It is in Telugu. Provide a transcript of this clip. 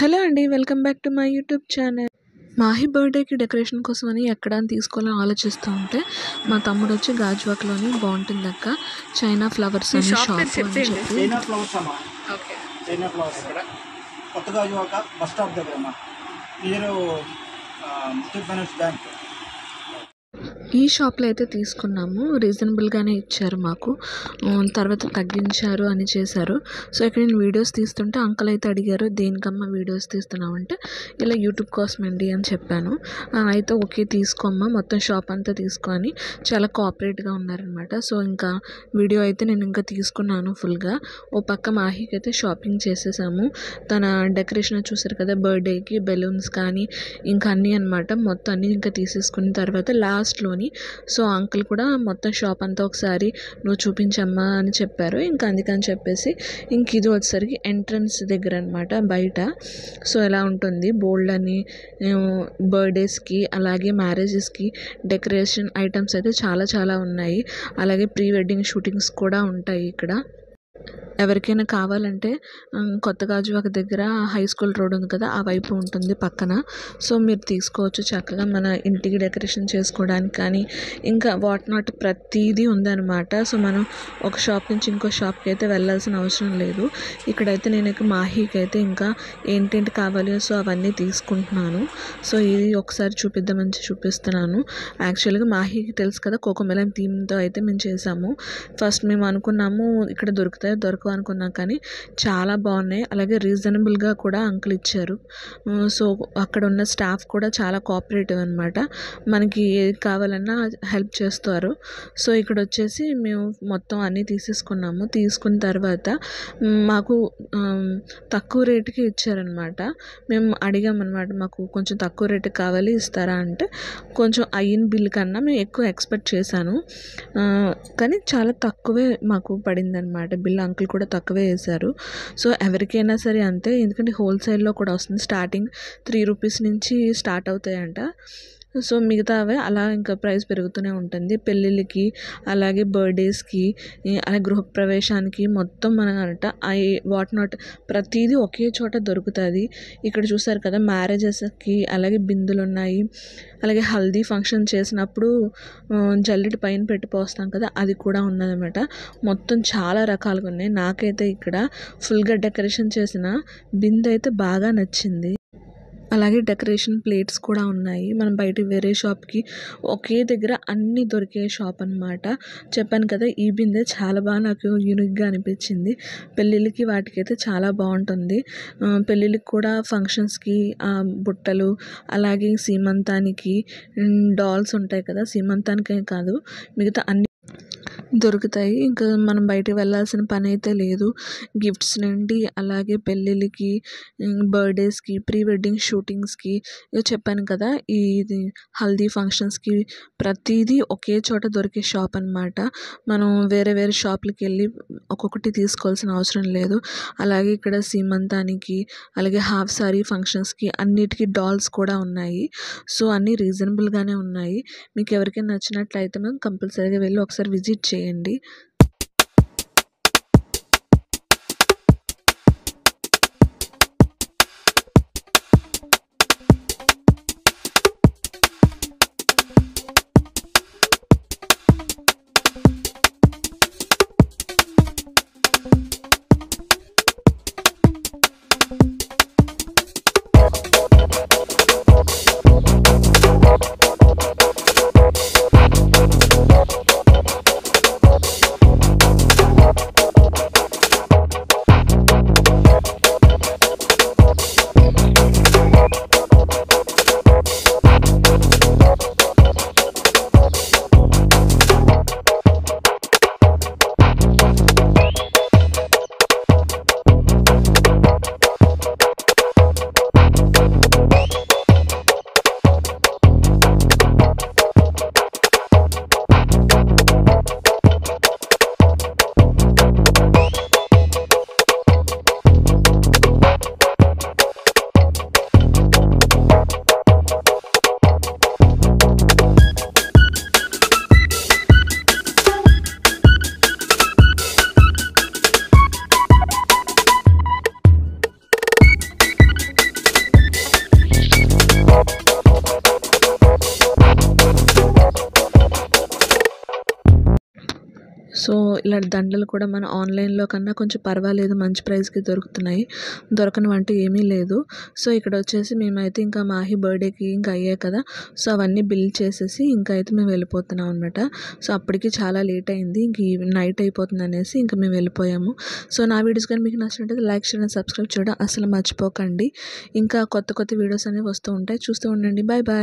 హలో అండి. Welcome back to my YouTube channel. Mahe బర్త్‌డేకి డెకరేషన్ కోసమని ఎక్కడ అని తీసుకోవాలో ఆలోచిస్తూ ఉంటే, మా తమ్ముడొచ్చి గాజువాకలోని బావుంటుందక్క చైనా ఫ్లవర్స్ మీ అని షాప్ పేరు షాపు అని చెప్పేయండి. చెప్పి చైనా ఫ్లవర్స్ అమ్మా. ఓకే. చైనా ఫ్లవర్స్ ఇక్కడ కొత్త గాజువాక బస్ స్టాప్ దగ్గర అమ్మా. మీరు ముత్తూట్ ఫైనాన్స్ బ్యాంక్. ఈ షాప్‌లో అయితే తీసుకున్నాము. రీజనబుల్‌గానే ఇచ్చారు మాకు. తర్వాత తగ్గించారు అని చేశారు. సో, ఇక్కడ నేను వీడియోస్ తీస్తుంటే అంకుల్ అయితే అడిగారు, "దేనికమ్మా వీడియోస్ తీస్తున్నావంటే," ఇలా యూట్యూబ్ కోసమండి అని చెప్పాను. అయితే ఓకే తీసుకోమ్మా మొత్తం షాప్ అంతా తీసుకో అని చాలా కోఆపరేట్‌గా ఉన్నారనమాట. సో, ఇంకా వీడియో అయితే నేను ఇంకా తీసుకున్నాను ఫుల్‌గా. ఓ పక్క మాహికి అయితే షాపింగ్ చేసేసాము. తన డెకరేషన్ చూసారు కదా బర్త్‌డేకి బెలూన్స్ కానీ ఇంకా అన్నీ అనమాట. మొత్తం అన్నీ ఇంకా తీసేసుకున్న తర్వాత లాస్ట్‌లోని సో, అంకుల్ కూడా మొత్తం షాప్ అంతా ఒకసారి నువ్వు చూపించమ్మా అని చెప్పారు. ఇంకా అందుకని చెప్పేసి ఇంక ఇది వచ్చేసరికి ఎంట్రన్స్ దగ్గర అనమాట బయట. సో, ఎలా ఉంటుంది బోల్డ్ అని బర్త్డేస్కి అలాగే మ్యారేజెస్కి డెకరేషన్ ఐటమ్స్ అయితే చాలా చాలా ఉన్నాయి. అలాగే ప్రీ వెడ్డింగ్ షూటింగ్స్ కూడా ఉంటాయి ఇక్కడ. ఎవరికైనా కావాలంటే కొత్త గాజువాక దగ్గర హై స్కూల్ రోడ్ ఉంది కదా, ఆ వైపు ఉంటుంది పక్కన. సో, మీరు తీసుకోవచ్చు చక్కగా మన ఇంటికి డెకరేషన్ చేసుకోవడానికి కానీ ఇంకా వాట్ నాట్ ప్రతీదీ ఉందన్నమాట. సో, మనం ఒక షాప్ నుంచి ఇంకో షాప్కి అయితే వెళ్ళాల్సిన అవసరం లేదు. ఇక్కడైతే నేను మాహీకి అయితే ఇంకా ఏంటేంటి కావాలి సో అవన్నీ తీసుకుంటున్నాను. సో, ఇది ఒకసారి చూపిద్దామని చూపిస్తున్నాను. యాక్చువల్గా మాహీకి తెలుసు కదా కోకోమెలన్ థీమ్తో అయితే మేము చేసాము. ఫస్ట్ మేము అనుకున్నాము ఇక్కడ దొరకవు అనుకున్నాం కానీ చాలా బాగున్నాయి. అలాగే రీజనబుల్గా కూడా అంకుల్ ఇచ్చారు. సో, అక్కడ ఉన్న స్టాఫ్ కూడా చాలా కోఆపరేటివ్ అనమాట. మనకి ఏది కావాలన్నా హెల్ప్ చేస్తారు. సో, ఇక్కడ వచ్చేసి మేము మొత్తం అన్నీ తీసేసుకున్నాము. తీసుకున్న తర్వాత మాకు తక్కువ రేటుకి ఇచ్చారనమాట. మేము అడిగామన్నమాట, మాకు కొంచెం తక్కువ రేటుకి కావాలి ఇస్తారా అంటే, కొంచెం అయిన బిల్ కన్నా మేము ఎక్కువ ఎక్స్పెక్ట్ చేశాను. కానీ చాలా తక్కువే మాకు పడిందనమాట బిల్. అంకుల్ కూడా తక్కువే వేశారు. సో, ఎవరికైనా సరే అంతే, ఎందుకంటే హోల్సేల్లో కూడా వస్తుంది. స్టార్టింగ్ 3 రూపీస్ నుంచి స్టార్ట్ అవుతాయంట. సో, మిగతావే అలా ఇంకా ప్రైస్ పెరుగుతూనే ఉంటుంది. పెళ్ళిళ్ళకి అలాగే బర్త్డేస్కి అలాగే గృహప్రవేశానికి మొత్తం మనకంట వాట్ నాట్ ప్రతిదీ ఒకే చోట దొరుకుతుంది. ఇక్కడ చూసారు కదా మ్యారేజెస్కి అలాగే బిందులు ఉన్నాయి. అలాగే హల్దీ ఫంక్షన్ చేసినప్పుడు జల్లెడ పైన పెట్టి పోస్తాం కదా, అది కూడా ఉన్నదన్నమాట. మొత్తం చాలా రకాలుగా ఉన్నాయి. నాకైతే ఇక్కడ ఫుల్గా డెకరేషన్ చేసిన బిందె అయితే బాగా నచ్చింది. అలాగే డెకరేషన్ ప్లేట్స్ కూడా ఉన్నాయి. మనం బయట వేరే షాప్కి ఒకే దగ్గర అన్నీ దొరికే షాప్ అనమాట. చెప్పాను కదా ఈ బిందె చాలా బాగా నాకు యూనిక్గా అనిపించింది. పెళ్ళిళ్ళకి వాటికైతే చాలా బాగుంటుంది. పెళ్ళిళ్ళకి కూడా ఫంక్షన్స్కి బుట్టలు అలాగే సీమంతానికి డాల్స్ ఉంటాయి కదా, సీమంతానికే కాదు మిగతా అన్ని దొరుకుతాయి. ఇంకా మనం బయటకు వెళ్ళాల్సిన పని అయితే లేదు. గిఫ్ట్స్ నుండి అలాగే పెళ్ళిళ్ళకి బర్త్డేస్కి ప్రీ వెడ్డింగ్ షూటింగ్స్కి చెప్పాను కదా ఇది హల్దీ ఫంక్షన్స్కి ప్రతిదీ ఒకే చోట దొరికే షాప్ అనమాట. మనం వేరే వేరే షాపులకి వెళ్ళి ఒక్కొక్కటి తీసుకోవాల్సిన అవసరం లేదు. అలాగే ఇక్కడ సీమంతానికి అలాగే హాఫ్ సారీ ఫంక్షన్స్కి అన్నిటికీ డాల్స్ కూడా ఉన్నాయి. సో, అన్నీ రీజనబుల్గానే ఉన్నాయి. మీకు ఎవరికైనా నచ్చినట్లయితే మనం కంపల్సరీగా వెళ్ళి ఒకసారి విజిట్ చేయండి. సో ఇలాంటి దండలు కూడా మన ఆన్లైన్లో కన్నా కొంచెం పర్వాలేదు, మంచి ప్రైస్కి దొరుకుతున్నాయి. దొరకనివంటూ ఏమీ లేదు. సో ఇక్కడ వచ్చేసి మేమైతే ఇంకా మాహి బర్త్డేకి ఇంకా అయ్యాయి కదా, సో అవన్నీ బిల్ చేసేసి ఇంకా అయితే మేము వెళ్ళిపోతున్నాం అనమాట. సో అప్పటికి చాలా లేట్ అయింది, ఇంక నైట్ అయిపోతుంది అనేసి ఇంకా మేము వెళ్ళిపోయాము. సో నా వీడియోస్ కానీ మీకు నచ్చినట్టయితే లైక్ చేయడం, సబ్స్క్రైబ్ చేయడం అసలు మర్చిపోకండి. ఇంకా కొత్త కొత్త వీడియోస్ అనేవి వస్తూ ఉంటాయి, చూస్తూ ఉండండి. Bye bye.